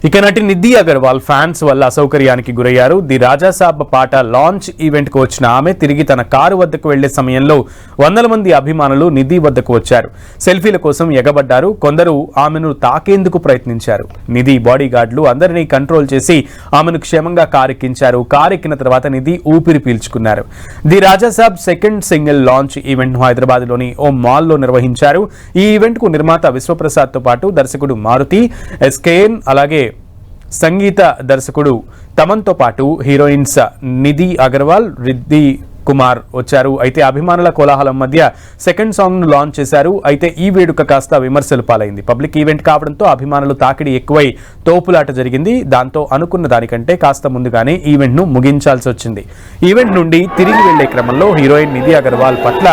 ఇక నటి నిధి అగర్వాల్ ఫ్యాన్స్ వల్ల అసౌకర్యానికి గురయ్యారు. ది రాజాసాబ్ పాట లాంచ్ ఈవెంట్ కు వచ్చిన ఆమె తిరిగి తన కారు వద్దకు వెళ్లే సమయంలో వందల మంది అభిమానులు నిధి వద్దకు వచ్చారు. సెల్ఫీల కోసం ఎగబడ్డారు. కొందరు ఆమెను తాకేందుకు ప్రయత్నించారు. నిధి బాడీగార్డులు అందరినీ కంట్రోల్ చేసి ఆమెను క్షేమంగా కారెక్కించారు. కారెక్కిన తర్వాత నిధి ఊపిరి పీల్చుకున్నారు. The Raja Saab second single launch event ను హైదరాబాద్ లోని ఓ మాల్ లో నిర్వహించారు. ఈ ఈవెంట్ కు నిర్మాత విశ్వప్రసాద్ తో పాటు దర్శకుడు మారుతి, ఎస్కేఎన్, అలాగే సంగీత దర్శకుడు తమన్తో పాటు హీరోయిన్స్ నిధి అగర్వాల్, రిద్ధి కుమార్ వచ్చారు. అయితే అభిమానుల కోలాహలం మధ్య సెకండ్ సాంగ్ ను లాంచ్ చేశారు. అయితే ఈ వేడుక కాస్త విమర్శలు పాలైంది. పబ్లిక్ ఈవెంట్ కావడంతో అభిమానులు తాకిడి ఎక్కువై తోపులాట జరిగింది. దాంతో అనుకున్న దానికంటే కాస్త ముందుగానే ఈవెంట్ ను ముగించాల్సి వచ్చింది. ఈవెంట్ నుండి తిరిగి వెళ్లే క్రమంలో హీరోయిన్ నిధి అగర్వాల్ పట్ల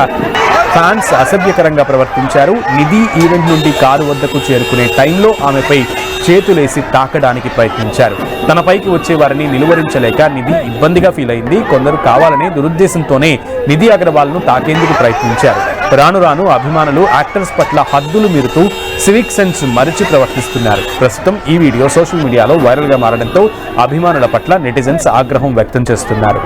ఫ్యాన్స్ అసభ్యకరంగా ప్రవర్తించారు. నిధి ఈవెంట్ నుండి కారు వద్దకు చేరుకునే టైంలో ఆమెపై చేతులేసి తాకడానికి ప్రయత్నించారు. తనపైకి వచ్చే వారిని నిలువరించలేక నిధి ఇబ్బందిగా ఫీల్ అయింది. కొందరు కావాలనే దురుద్దేశంతోనే నిధి అగర్వాల్ ను తాకేందుకు ప్రయత్నించారు. రాను రాను అభిమానులు యాక్టర్స్ పట్ల హద్దులు మీరుతూ సివిక్ సెన్స్ మరిచి ప్రవర్తిస్తున్నారు. ప్రస్తుతం ఈ వీడియో సోషల్ మీడియాలో వైరల్ గా మారడంతో అభిమానుల పట్ల నెటిజన్స్ ఆగ్రహం వ్యక్తం చేస్తున్నారు.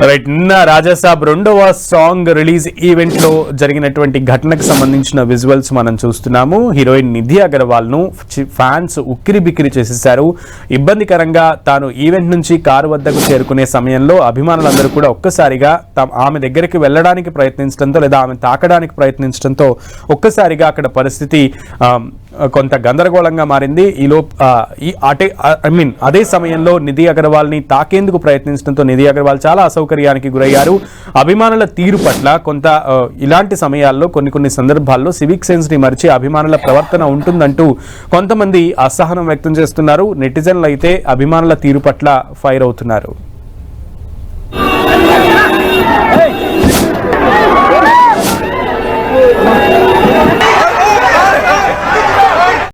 రైట్, నిన్న రాజాసాబ్ రెండవ సాంగ్ రిలీజ్ ఈవెంట్ లో జరిగినటువంటి ఘటనకు సంబంధించిన విజువల్స్ మనం చూస్తున్నాము. హీరోయిన్ నిధి అగర్వాల్ ను ఫ్యాన్స్ ఉక్కిరి బిక్కిరి చేసేశారు. ఇబ్బందికరంగా తాను ఈవెంట్ నుంచి కారు వద్దకు చేరుకునే సమయంలో అభిమానులందరూ కూడా ఒక్కసారిగా ఆమె దగ్గరికి వెళ్ళడానికి ప్రయత్నించడంతో లేదా ఆమె తాకడానికి ప్రయత్నించడంతో ఒక్కసారిగా అక్కడ పరిస్థితి కొంత గందరగోళంగా మారింది. అదే సమయంలో నిధి అగర్వాల్ ని తాకేందుకు ప్రయత్నించడంతో నిధి అగర్వాల్ చాలా అసౌకర్యానికి గురయ్యారు. అభిమానుల తీరు పట్ల కొంత ఇలాంటి సమయాల్లో కొన్ని సందర్భాల్లో సివిక్ సెన్స్ ని మరిచి అభిమానుల ప్రవర్తన ఉంటుందంటూ కొంతమంది అసహనం వ్యక్తం చేస్తున్నారు. నెటిజన్లు అయితే అభిమానుల తీరు పట్ల ఫైర్ అవుతున్నారు.